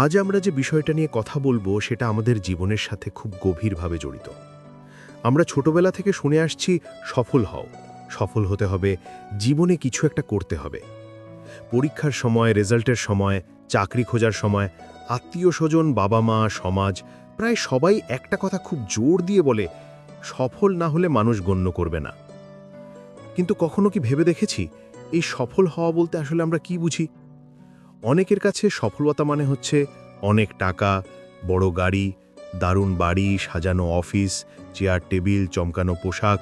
আজ আমরা যে বিষয়টা নিয়ে কথা বলবো সেটা আমাদের জীবনের সাথে খুব গভীরভাবে জড়িত। আমরা ছোটবেলা থেকে শুনে আসছি সফল হও, সফল হতে হবে, জীবনে কিছু একটা করতে হবে। পরীক্ষার সময়, রেজাল্টের সময়, চাকরি খোঁজার সময় আত্মীয়-স্বজন, বাবা-মা, সমাজ প্রায় সবাই একটা কথা খুব জোর দিয়ে বলে, সফল না হলে মানুষ গণ্য করবে না। কিন্তু কখনো কি ভেবে দেখেছি এই সফল হওয়া বলতে আসলে আমরা কি বুঝি? অনেকের কাছে সফলতা মানে হচ্ছে অনেক টাকা, বড় গাড়ি, দারুণ বাড়ি, সাজানো অফিস, চেয়ার টেবিল, চমকানো পোশাক,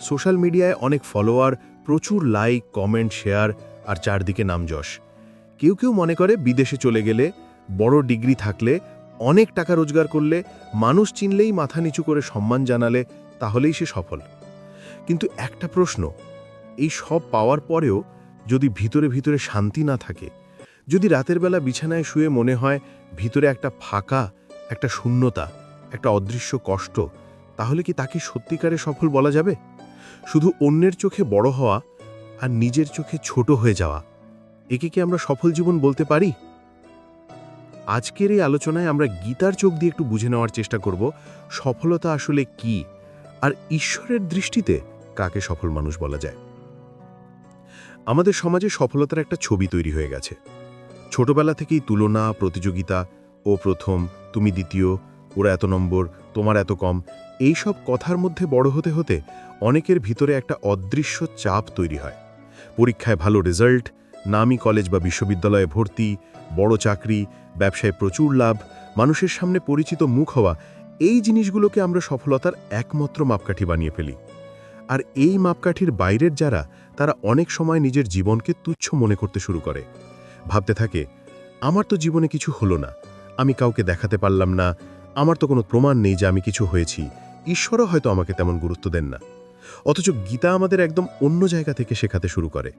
সোশ্যাল মিডিয়ায় অনেক ফলোয়ার, প্রচুর লাইক, কমেন্ট, শেয়ার আর চারদিকে নামযশ। কেউ কেউ মনে করে বিদেশে চলে গেলে, বড় ডিগ্রি থাকলে, অনেক টাকা রোজগার করলে, মানুষ চিনলেই মাথা নিচু করে সম্মান জানালে তাহলেই সে সফল। কিন্তু একটা প্রশ্ন, এই সব পাওয়ার পরেও যদি ভিতরে ভিতরে শান্তি না থাকে, যদি রাতের বেলা বিছানায় শুয়ে মনে হয় ভিতরে একটা ফাঁকা, একটা শূন্যতা, একটা অদৃশ্য কষ্ট, তাহলে কি তাকে সত্যিকারে সফল বলা যাবে? শুধু অন্যের চোখে বড় হওয়া আর নিজের চোখে ছোট হয়ে যাওয়া, একে কি আমরা সফল জীবন বলতে পারি? আজকের এই আলোচনায় আমরা গীতার চোখ দিয়ে একটু বুঝে নেওয়ার চেষ্টা করব সফলতা আসলে কি, আর ঈশ্বরের দৃষ্টিতে কাকে সফল মানুষ বলা যায়। আমাদের সমাজে সফলতার একটা ছবি তৈরি হয়ে গেছে। ছোটবেলা থেকেই তুলনা, প্রতিযোগিতা, ও প্রথম, তুমি দ্বিতীয়, ওরা এত নম্বর, তোমার এত কম, এই সব কথার মধ্যে বড় হতে হতে অনেকের ভিতরে একটা অদৃশ্য চাপ তৈরি হয়। পরীক্ষায় ভালো রেজাল্ট, নামী কলেজ বা বিশ্ববিদ্যালয়ে ভর্তি, বড় চাকরি, ব্যবসায় প্রচুর লাভ, মানুষের সামনে পরিচিত মুখ হওয়া, এই জিনিসগুলোকে আমরা সফলতার একমাত্র মাপকাঠি বানিয়ে ফেলি। আর এই মাপকাঠির বাইরের যারা, তারা অনেক সময় নিজের জীবনকে তুচ্ছ মনে করতে শুরু করে। ভাবতে থাকে, আমার তো জীবনে কিছু হলো না, আমি কাউকে দেখাতে পারলাম না, আমার তো কোনো প্রমাণ নেই যে আমি কিছু হয়েছি, ঈশ্বরও হয়তো আমাকে তেমন গুরুত্ব দেন না। অথচ গীতা আমাদের একদম অন্য জায়গা থেকে শেখাতে শুরু করে।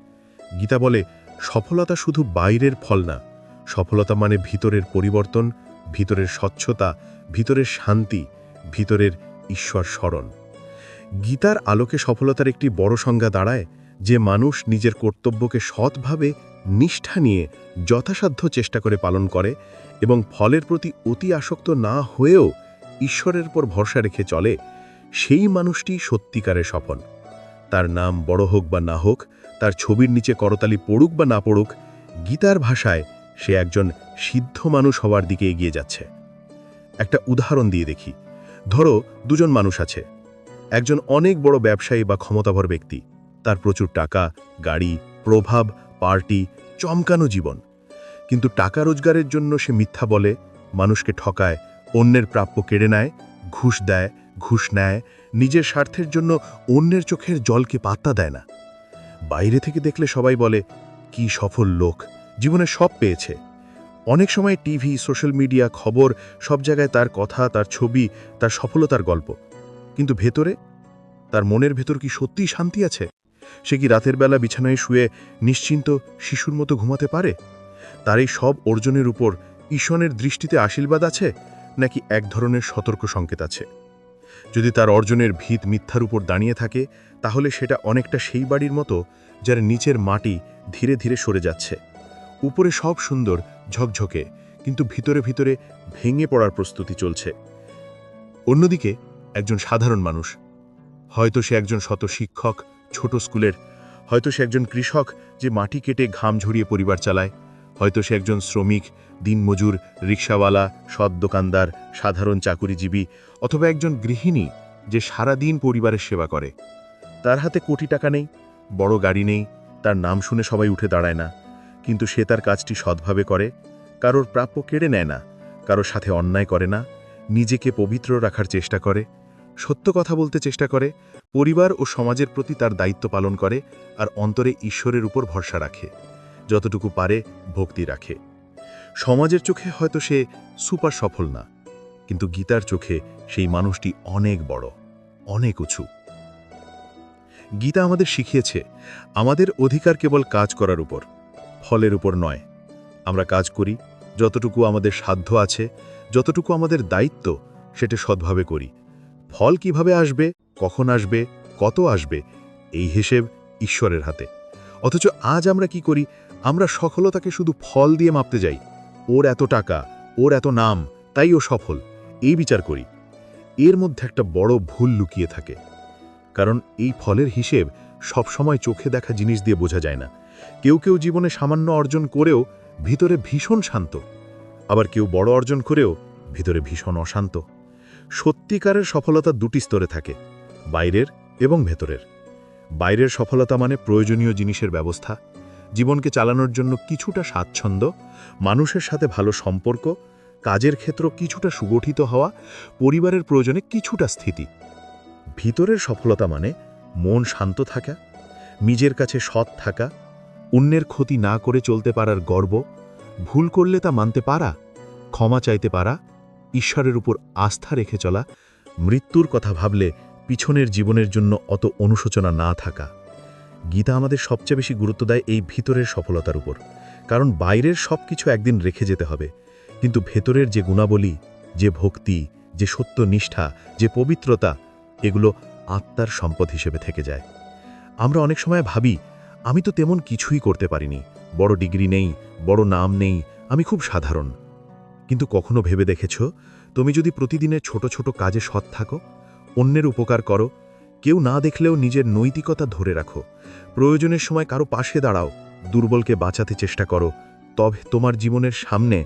গীতা বলে, সফলতা শুধু বাইরের ফল না, সফলতা মানে ভিতরের পরিবর্তন, ভিতরের স্বচ্ছতা, ভিতরের শান্তি, ভিতরের ঈশ্বর স্মরণ। গীতার আলোকে সফলতার একটি বড় সংজ্ঞা দাঁড়ায় যে মানুষ নিজের কর্তব্যকে সৎভাবে, নিষ্ঠা নিয়ে যথাসাধ্য চেষ্টা করে পালন করে এবং ফলের প্রতি অতি আসক্ত না হয়েও ঈশ্বরের উপর ভরসা রেখে চলে, সেই মানুষটি সত্যিকারের সফল। তার নাম বড় হোক বা না হোক, তার ছবির নিচে করতালি পড়ুক বা না পড়ুক, গীতার ভাষায় সে একজন সিদ্ধ মানুষ হওয়ার দিকে এগিয়ে যাচ্ছে। একটা উদাহরণ দিয়ে দেখি। ধরো, দুজন মানুষ আছে। একজন অনেক বড় ব্যবসায়ী বা ক্ষমতাধর ব্যক্তি, তার প্রচুর টাকা, গাড়ি, প্রভাব, পার্টি, চমকানো জীবন। কিন্তু টাকা রোজগারের জন্য সে মিথ্যা বলে, মানুষকে ঠকায়, অন্যের প্রাপ্য কেড়ে নেয়, ঘুষ নেয়, নিজের স্বার্থের জন্য অন্যের চোখের জলকে পাত্তা দেয় না। বাইরে থেকে দেখলে সবাই বলে, কি সফল লোক, জীবনে সব পেয়েছে। অনেক সময় টিভি, সোশ্যাল মিডিয়া, খবর, সব জায়গায় তার কথা, তার ছবি, তার সফলতার গল্প। কিন্তু ভেতরে, তার মনের ভেতর কি সত্যিই শান্তি আছে? সে কি রাতের বেলা বিছানায় শুয়ে নিশ্চিন্ত শিশুর মতো ঘুমাতে পারে? তার এই সব অর্জনের উপর ঈশ্বরের দৃষ্টিতে আশীর্বাদ আছে, নাকি এক ধরনের সতর্ক সংকেত আছে? যদি তার অর্জনের ভিত মিথ্যার উপর দাঁড়িয়ে থাকে, তাহলে সেটা অনেকটা সেই বাড়ির মতো যার নিচের মাটি ধীরে ধীরে সরে যাচ্ছে। উপরে সব সুন্দর, ঝকঝকে, কিন্তু ভিতরে ভিতরে ভেঙে পড়ার প্রস্তুতি চলছে। অন্যদিকে একজন সাধারণ মানুষ, হয়তো সে একজন শত শিক্ষক ছোট স্কুলের, হয়তো সে একজন কৃষক যে মাটি কেটে ঘাম ঝরিয়ে পরিবার চালায়, হয়তো সে একজন শ্রমিক, দিনমজুর, রিকশাওয়ালা, সৎ দোকানদার, সাধারণ চাকুরিজীবী, অথবা একজন গৃহিণী যে সারাদিন পরিবারের সেবা করে। তার হাতে কোটি টাকা নেই, বড় গাড়ি নেই, তার নাম শুনে সবাই উঠে দাঁড়ায় না, কিন্তু সে তার কাজটি সৎভাবে করে, কারোর প্রাপ্য কেড়ে নেয় না, কারোর সাথে অন্যায় করে না, নিজেকে পবিত্র রাখার চেষ্টা করে, সত্য কথা বলতে চেষ্টা করে, পরিবার ও সমাজের প্রতি তার দায়িত্ব পালন করে, আর অন্তরে ঈশ্বরের উপর ভরসা রাখে, যতটুকু পারে ভক্তি রাখে। সমাজের চোখে হয়তো সে সুপার সফল না, কিন্তু গীতার চোখে সেই মানুষটি অনেক বড়, অনেক উঁচু। গীতা আমাদের শিখিয়েছে আমাদের অধিকার কেবল কাজ করার উপর, ফলের উপর নয়। আমরা কাজ করি, যতটুকু আমাদের সাধ্য আছে, যতটুকু আমাদের দায়িত্ব, সেটা সৎভাবে করি। ফল কিভাবে আসবে, কখন আসবে, কত আসবে, এই হিসেব ঈশ্বরের হাতে। অথচ আজ আমরা কি করি? আমরা সফলতাকে শুধু ফল দিয়ে মাপতে যাই। ওর এত টাকা, ওর এত নাম, তাই ও সফল, এই বিচার করি। এর মধ্যে একটা বড় ভুল লুকিয়ে থাকে। কারণ এই ফলের হিসেব সবসময় চোখে দেখা জিনিস দিয়ে বোঝা যায় না। কেউ কেউ জীবনে সামান্য অর্জন করেও ভিতরে ভীষণ শান্ত, আবার কেউ বড় অর্জন করেও ভিতরে ভীষণ অশান্ত। সত্যিকারের সফলতা দুটি স্তরে থাকে, বাইরের এবং ভেতরের। বাইরের সফলতা মানে প্রয়োজনীয় জিনিসের ব্যবস্থা, জীবনকে চালানোর জন্য কিছুটা স্বাচ্ছন্দ্য, মানুষের সাথে ভালো সম্পর্ক, কাজের ক্ষেত্র কিছুটা সুগঠিত হওয়া, পরিবারের প্রয়োজনে কিছুটা স্থিতি। ভিতরের সফলতা মানে মন শান্ত থাকা, নিজের কাছে সৎ থাকা, অন্যের ক্ষতি না করে চলতে পারার গর্ব, ভুল করলে তা মানতে পারা, ক্ষমা চাইতে পারা, ঈশ্বরের উপর আস্থা রেখে চলা, মৃত্যুর কথা ভাবলে পিছনের জীবনের জন্য অত অনুশোচনা না থাকা। গীতা আমাদের সবচেয়ে বেশি গুরুত্ব দেয় এই ভিতরের সফলতার উপর, কারণ বাইরের সব কিছু একদিন রেখে যেতে হবে, কিন্তু ভেতরের যে গুণাবলী, যে ভক্তি, যে সত্যনিষ্ঠা, যে পবিত্রতা, এগুলো আত্মার সম্পদ হিসেবে থেকে যায়। আমরা অনেক সময় ভাবি, আমি তো তেমন কিছুই করতে পারিনি, বড় ডিগ্রি নেই, বড় নাম নেই, আমি খুব সাধারণ। কিন্তু কখনো ভেবে দেখেছ, তুমি যদি প্রতিদিনের ছোট ছোট কাজে সৎ থাকো, অন্যের উপকার করো, কেউ না দেখলেও নিজের নৈতিকতা ধরে রাখো, প্রয়োজনের সময় কারো পাশে দাঁড়াও, দুর্বলকে বাঁচাতে চেষ্টা করো, তবে তোমার জীবনের সামনে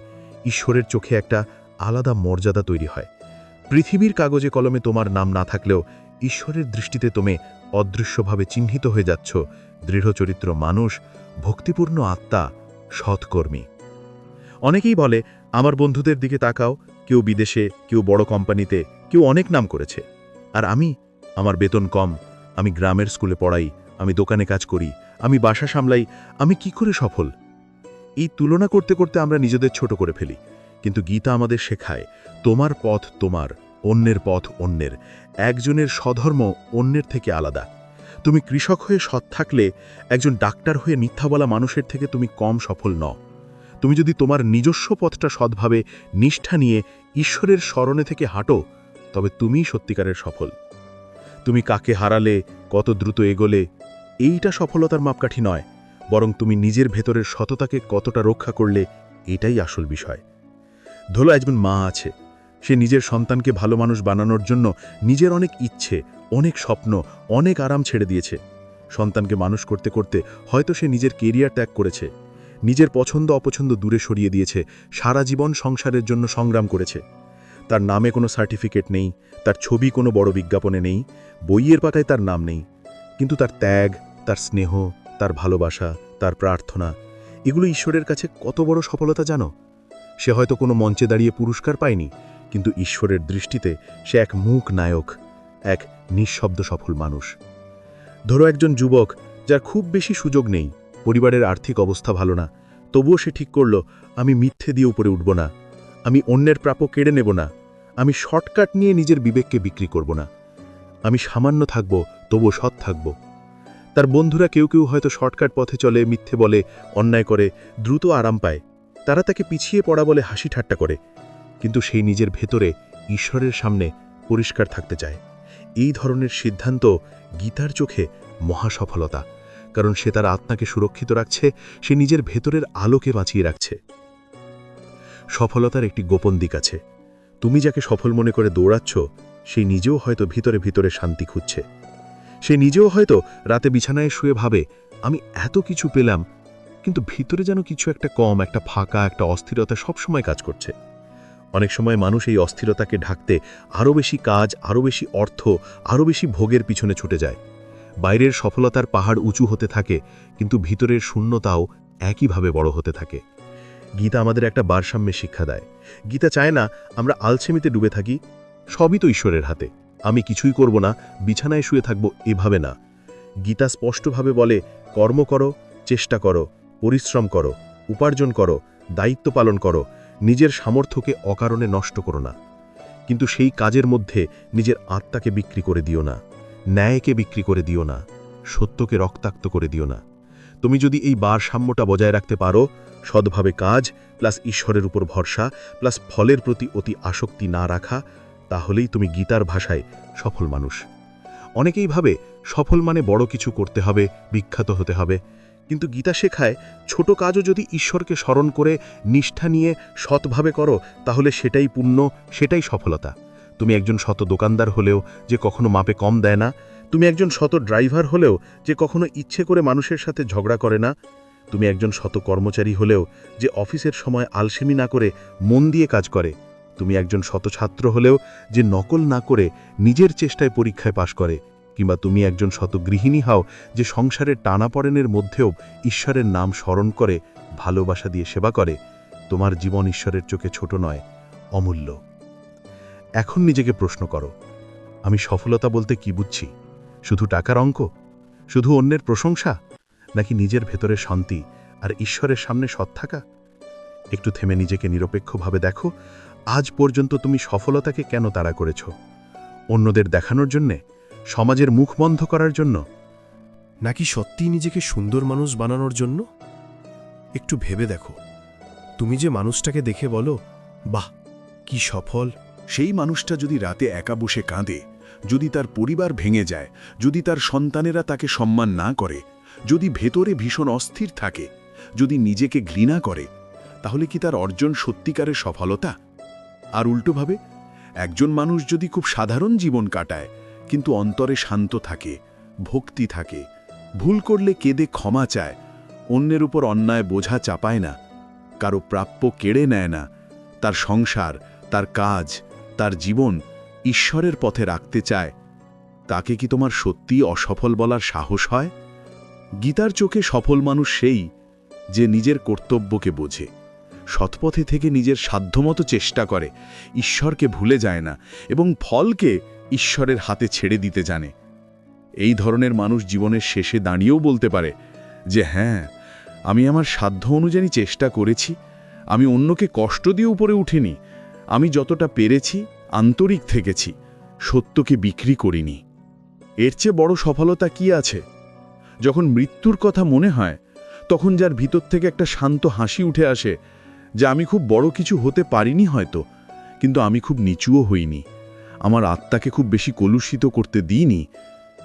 ঈশ্বরের চোখে একটা আলাদা মর্যাদা তৈরি হয়। পৃথিবীর কাগজে কলমে তোমার নাম না থাকলেও ঈশ্বরের দৃষ্টিতে তুমি অদৃশ্যভাবে চিহ্নিত হয়ে যাচ্ছ, দৃঢ়চরিত্র মানুষ, ভক্তিপূর্ণ আত্মা, সৎকর্মী। অনেকেই বলে, আমার বন্ধুদের দিকে তাকাও, কেউ বিদেশে, কেউ বড় কোম্পানিতে, কেউ অনেক নাম করেছে, আর আমার বেতন কম, আমি গ্রামের স্কুলে পড়াই, আমি দোকানে কাজ করি, আমি বাসা সামলাই, আমি কি করে সফল? এই তুলনা করতে করতে আমরা নিজেদের ছোট করে ফেলি। কিন্তু গীতা আমাদের শেখায়, তোমার পথ তোমার, অন্যের পথ অন্যের, একজনের স্বধর্ম অন্যের থেকে আলাদা। তুমি কৃষক হয়ে সৎ থাকলে একজন ডাক্তার হয়ে মিথ্যা বলা মানুষের থেকে তুমি কম সফল নও। তুমি যদি তোমার নিজস্ব পথটা সৎভাবে নিষ্ঠা নিয়ে ঈশ্বরের স্মরণে থেকে হাঁটো, তবে তুমিই সত্যিকারের সফল। তুমি কাকে হারালে, কত দ্রুত এগোলে, এইটা সফলতার মাপকাঠি নয়, বরং তুমি নিজের ভেতরের সততাকে কতটা রক্ষা করলে, এটাই আসল বিষয়। ধরো একজন মা আছে, সে নিজের সন্তানকে ভালো মানুষ বানানোর জন্য নিজের অনেক ইচ্ছে, অনেক স্বপ্ন, অনেক আরাম ছেড়ে দিয়েছে। সন্তানকে মানুষ করতে করতে হয়তো সে নিজের কেরিয়ার ত্যাগ করেছে, নিজের পছন্দ অপছন্দ দূরে সরিয়ে দিয়েছে, সারা জীবন সংসারের জন্য সংগ্রাম করেছে। তার নামে কোনো সার্টিফিকেট নেই, তার ছবি কোনো বড় বিজ্ঞাপনে নেই, বইয়ের পাতায় তার নাম নেই, কিন্তু তার ত্যাগ, তার স্নেহ, তার ভালোবাসা, তার প্রার্থনা, এগুলো ঈশ্বরের কাছে কত বড় সফলতা জানো? সে হয়তো কোনো মঞ্চে দাঁড়িয়ে পুরস্কার পায়নি, কিন্তু ঈশ্বরের দৃষ্টিতে সে এক মূক নায়ক, এক নিঃশব্দ সফল মানুষ। ধরো একজন যুবক, যার খুব বেশি সুযোগ নেই, পরিবারের আর্থিক অবস্থা ভালো না, তবুও সে ঠিক করল, আমি মিথ্যে দিয়ে উপরে উঠব না, আমি অন্যের প্রাপ্য কেড়ে নেব না, আমি শর্টকাট নিয়ে নিজের বিবেককে বিক্রি করব না, আমি সামান্য থাকব, তবুও সৎ থাকব। তার বন্ধুরা কেউ কেউ হয়তো শর্টকাট পথে চলে, মিথ্যে বলে, অন্যায় করে, দ্রুত আরাম পায়, তারা তাকে পিছিয়ে পড়া বলে হাসি ঠাট্টা করে, কিন্তু সেই নিজের ভেতরে ঈশ্বরের সামনে পরিষ্কার থাকতে চায়। এই ধরনের সিদ্ধান্ত গীতার চোখে মহাসফলতা, কারণ সে তার আত্মাকে সুরক্ষিত রাখছে, সে নিজের ভেতরের আলোকে বাঁচিয়ে রাখছে। সফলতার একটি গোপন দিক আছে। তুমি যাকে সফল মনে করে দৌড়াচ্ছ, সে নিজেও হয়তো ভিতরে ভিতরে শান্তি খুঁজছে। সে নিজেও হয়তো রাতে বিছানায় শুয়ে ভাবে, আমি এত কিছু পেলাম, কিন্তু ভিতরে যেন কিছু একটা কম, একটা ফাঁকা, একটা অস্থিরতা সবসময় কাজ করছে। অনেক সময় মানুষ এই অস্থিরতাকে ঢাকতে আরও বেশি কাজ, আরও বেশি অর্থ, আরও বেশি ভোগের পিছনে ছুটে যায়। বাইরের সফলতার পাহাড় উঁচু হতে থাকে, কিন্তু ভিতরের শূন্যতাও একইভাবে বড় হতে থাকে। গীতা আমাদের একটা ভারসাম্যের শিক্ষা দেয়। গীতা চায় না আমরা আলসেমিতে ডুবে থাকি, সবই তো ঈশ্বরের হাতে, আমি কিছুই করব না, বিছানায় শুয়ে থাকব, এভাবে না। গীতা স্পষ্টভাবে বলে, কর্ম করো, চেষ্টা করো, পরিশ্রম করো, উপার্জন করো, দায়িত্ব পালন করো, নিজের সামর্থ্যকে অকারণে নষ্ট করো না। কিন্তু সেই কাজের মধ্যে নিজের আত্মাকে বিক্রি করে দিও না, ন্যায়কে বিক্রি করে দিও না, সত্যকে রক্তাক্ত করে দিও না। তুমি যদি এই ভারসাম্যটা বজায় রাখতে পারো, সৎভাবে কাজ প্লাস ঈশ্বরের উপর ভরসা প্লাস ফলের প্রতি অতি আসক্তি না রাখা, তাহলেই তুমি গীতার ভাষায় সফল মানুষ। অনেকেই ভাবে সফল মানে বড় কিছু করতে হবে, বিখ্যাত হতে হবে, কিন্তু গীতা শেখায় ছোট কাজও যদি ঈশ্বরকে স্মরণ করে নিষ্ঠা নিয়ে সৎভাবে করো তাহলে সেটাই পুণ্য, সেটাই সফলতা। তুমি একজন শত দোকানদার হলেও যে কখনো মাপে কম দেয় না, তুমি একজন শত ড্রাইভার হলেও যে কখনো ইচ্ছে করে মানুষের সাথে ঝগড়া করে না, তুমি একজন শত কর্মচারী হলেও যে অফিসের সময় আলসেমি না করে মন দিয়ে কাজ করে, তুমি একজন শত ছাত্র হলেও যে নকল না করে নিজের চেষ্টায় পরীক্ষায় পাশ করে, কিংবা তুমি একজন শত গৃহিণী হও যে সংসারের টানাপড়েনের মধ্যেও ঈশ্বরের নাম স্মরণ করে ভালোবাসা দিয়ে সেবা করে, তোমার জীবন ঈশ্বরের চোখে ছোট নয়, অমূল্য। এখন নিজেকে প্রশ্ন করো, আমি সফলতা বলতে কি বুঝছি? শুধু টাকার অঙ্ক? শুধু অন্যের প্রশংসা? নাকি নিজের ভেতরে শান্তি আর ঈশ্বরের সামনে সৎ থাকা? একটু থেমে নিজেকে নিরপেক্ষভাবে দেখো, আজ পর্যন্ত তুমি সফলতাকে কেন তাড়া করেছ? অন্যদের দেখানোর জন্যে? সমাজের মুখ বন্ধ করার জন্য? নাকি সত্যিই নিজেকে সুন্দর মানুষ বানানোর জন্য? একটু ভেবে দেখো, তুমি যে মানুষটাকে দেখে বলো, বাহ কি সফল, সেই মানুষটা যদি রাতে একা বসে কাঁদে, যদি তার পরিবার ভেঙে যায়, যদি তার সন্তানেরা তাকে সম্মান না করে, যদি ভেতরে ভীষণ অস্থির থাকে, যদি নিজেকে ঘৃণা করে, তাহলে কি তার অর্জন সত্যিকারের সফলতা? আর উল্টোভাবে একজন মানুষ যদি খুব সাধারণ জীবন কাটায় কিন্তু অন্তরে শান্ত থাকে, ভক্তি থাকে, ভুল করলে কেঁদে ক্ষমা চায়, অন্যের উপর অন্যায় বোঝা চাপায় না, কারো প্রাপ্য কেড়ে নেয় না, তার সংসার, তার কাজ, তার জীবন ঈশ্বরের পথে রাখতে চায়, তাকে কি তোমার সত্যিই অসফল বলার সাহস হয়? গীতার চোখে সফল মানুষ সেই যে নিজের কর্তব্যকে বোঝে, সৎপথে থেকে নিজের সাধ্যমতো চেষ্টা করে, ঈশ্বরকে ভুলে যায় না এবং ফলকে ঈশ্বরের হাতে ছেড়ে দিতে জানে। এই ধরনের মানুষ জীবনের শেষে দাঁড়িয়েও বলতে পারে যে হ্যাঁ, আমি আমার সাধ্য অনুযায়ী চেষ্টা করেছি, আমি অন্যকে কষ্ট দিয়ে উপরে উঠিনি, আমি যতটা পেরেছি আন্তরিক থেকেছি, সত্যকে বিক্রি করিনি। এর চেয়ে বড় সফলতা কি আছে? যখন মৃত্যুর কথা মনে হয় তখন যার ভিতর থেকে একটা শান্ত হাসি উঠে আসে যে আমি খুব বড় কিছু হতে পারিনি হয়তো, কিন্তু আমি খুব নিচুও হইনি, আমার আত্মাকে খুব বেশি কলুষিত করতে দিইনি,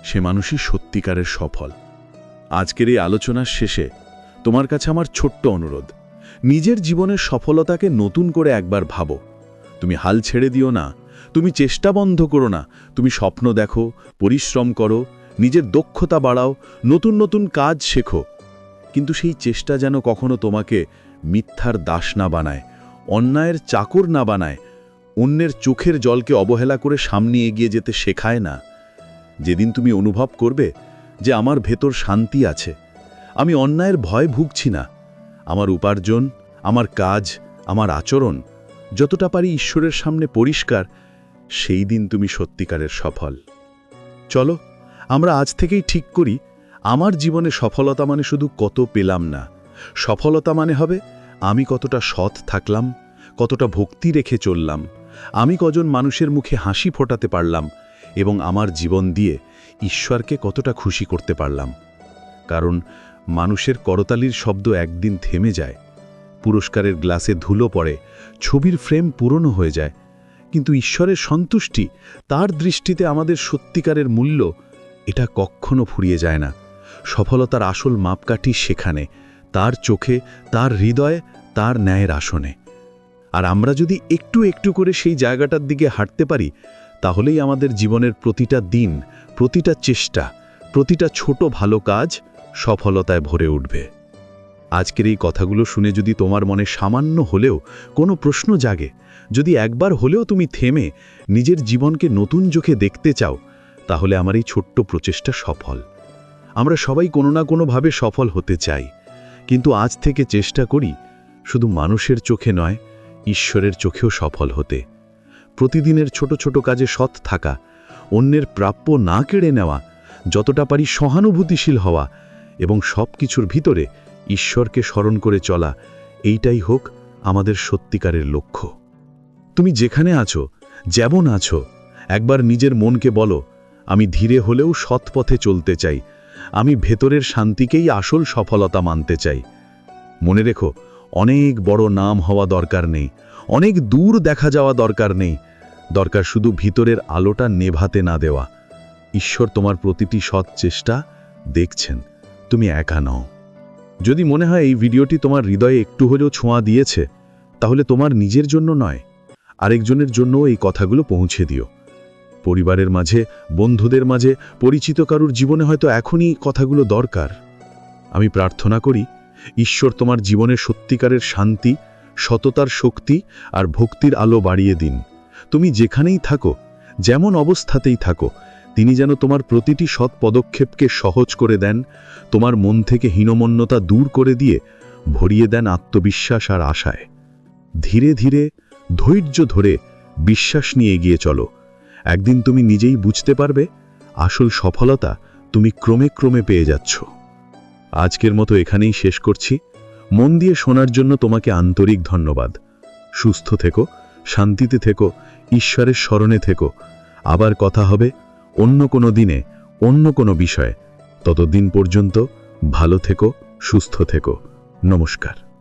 সে মানুষই সত্যিকারের সফল। আজকের এই আলোচনার শেষে তোমার কাছে আমার ছোট্ট অনুরোধ, নিজের জীবনের সফলতাকে নতুন করে একবার ভাবো। তুমি হাল ছেড়ে দিও না, তুমি চেষ্টা বন্ধ করো না, তুমি স্বপ্ন দেখো, পরিশ্রম করো, নিজের দক্ষতা বাড়াও, নতুন নতুন কাজ শেখো, কিন্তু সেই চেষ্টা যেন কখনো তোমাকে মিথ্যার দাস না বানায়, অন্যায়ের চাকর না বানায়, অন্যের চোখের জলকে অবহেলা করে সামনে এগিয়ে যেতে শেখায় না। যেদিন তুমি অনুভব করবে যে আমার ভেতর শান্তি আছে, আমি অন্যায়ের ভয় ভুগছি না, আমার উপার্জন, আমার কাজ, আমার আচরণ যতটা পারি ঈশ্বরের সামনে পরিষ্কার, সেই দিন তুমি সত্যিকারের সফল। চলো আমরা আজ থেকেই ঠিক করি, আমার জীবনে সফলতা মানে শুধু কত পেলাম না, সফলতা মানে হবে আমি কতটা সৎ থাকলাম, কতটা ভক্তি রেখে চললাম, আমি কজন মানুষের মুখে হাসি ফোটাতে পারলাম এবং আমার জীবন দিয়ে ঈশ্বরকে কতটা খুশি করতে পারলাম। কারণ মানুষের করতালির শব্দ একদিন থেমে যায়, পুরস্কারের গ্লাসে ধুলো পড়ে, ছবির ফ্রেম পুরনো হয়ে যায়, কিন্তু ঈশ্বরের সন্তুষ্টি, তার দৃষ্টিতে আমাদের সত্যিকারের মূল্য, এটা কখনো ফুরিয়ে যায় না। সফলতার আসল মাপকাঠি সেখানে, তার চোখে, তার হৃদয়ে, তার ন্যায়ের আসনে। আর আমরা যদি একটু একটু করে সেই জায়গাটার দিকে হাঁটতে পারি, তাহলেই আমাদের জীবনের প্রতিটা দিন, প্রতিটা চেষ্টা, প্রতিটা ছোট ভালো কাজ সফলতায় ভরে উঠবে। আজকের এই কথাগুলো শুনে যদি তোমার মনে সামান্য হলেও কোনো প্রশ্ন জাগে, যদি একবার হলেও তুমি থেমে নিজের জীবনকে নতুন চোখে দেখতে চাও, তাহলে আমার এই ছোট্ট প্রচেষ্টা সফল। আমরা সবাই কোনো না কোনোভাবে সফল হতে চাই, কিন্তু আজ থেকে চেষ্টা করি শুধু মানুষের চোখে নয়, ঈশ্বরের চোখেও সফল হতে। প্রতিদিনের ছোট ছোট কাজে সৎ থাকা, অন্যের প্রাপ্য না কেড়ে নেওয়া, যতটা পারি সহানুভূতিশীল হওয়া এবং সব কিছুর ভিতরে ঈশ্বরকে স্মরণ করে চলা, এইটাই হোক আমাদের সত্যিকারের লক্ষ্য। তুমি যেখানে আছো, যেমন আছো, একবার নিজের মনকে বলো, আমি ধীরে হলেও সৎ পথে চলতে চাই, আমি ভেতরের শান্তিকেই আসল সফলতা মানতে চাই। মনে রেখো, অনেক বড় নাম হওয়া দরকার নেই, অনেক দূর দেখা যাওয়া দরকার নেই, দরকার শুধু ভিতরের আলোটা নেভাতে না দেওয়া। ঈশ্বর তোমার প্রতিটি সৎ চেষ্টা দেখছেন, তুমি একা নও। যদি মনে হয় এই ভিডিওটি তোমার হৃদয়ে একটু হলেও ছোঁয়া দিয়েছে, তাহলে তোমার নিজের জন্য নয়, আরেকজনের জন্য এই কথাগুলো পৌঁছে দিও। পরিবারের মাঝে, বন্ধুদের মাঝে, পরিচিত কারুর জীবনে হয়তো এখনই কথাগুলো দরকার। আমি প্রার্থনা করি, ঈশ্বর তোমার জীবনের সত্যিকারের শান্তি, সততার শক্তি আর ভক্তির আলো বাড়িয়ে দিন। তুমি যেখানেই থাকো, যেমন অবস্থাতেই থাকো, তিনি যেন তোমার প্রতিটি সৎ পদক্ষেপকে সহজ করে দেন, তোমার মন থেকে হীনমন্যতা দূর করে দিয়ে ভরিয়ে দেন আত্মবিশ্বাস আর আশায়। ধীরে ধীরে, ধৈর্য ধরে, বিশ্বাস নিয়ে এগিয়ে চলো। একদিন তুমি নিজেই বুঝতে পারবে আসল সফলতা তুমি ক্রমে ক্রমে পেয়ে যাচ্ছ। আজকের মতো এখানেই শেষ করছি। মন দিয়ে শোনার জন্য তোমাকে আন্তরিক ধন্যবাদ। সুস্থ থেকো, শান্তিতে থেকো, ঈশ্বরের স্মরণে থেকো। আবার কথা হবে অন্য কোনো দিনে, অন্য কোনো বিষয়ে। ততদিন পর্যন্ত ভালো থেকো, সুস্থ থেকো। নমস্কার।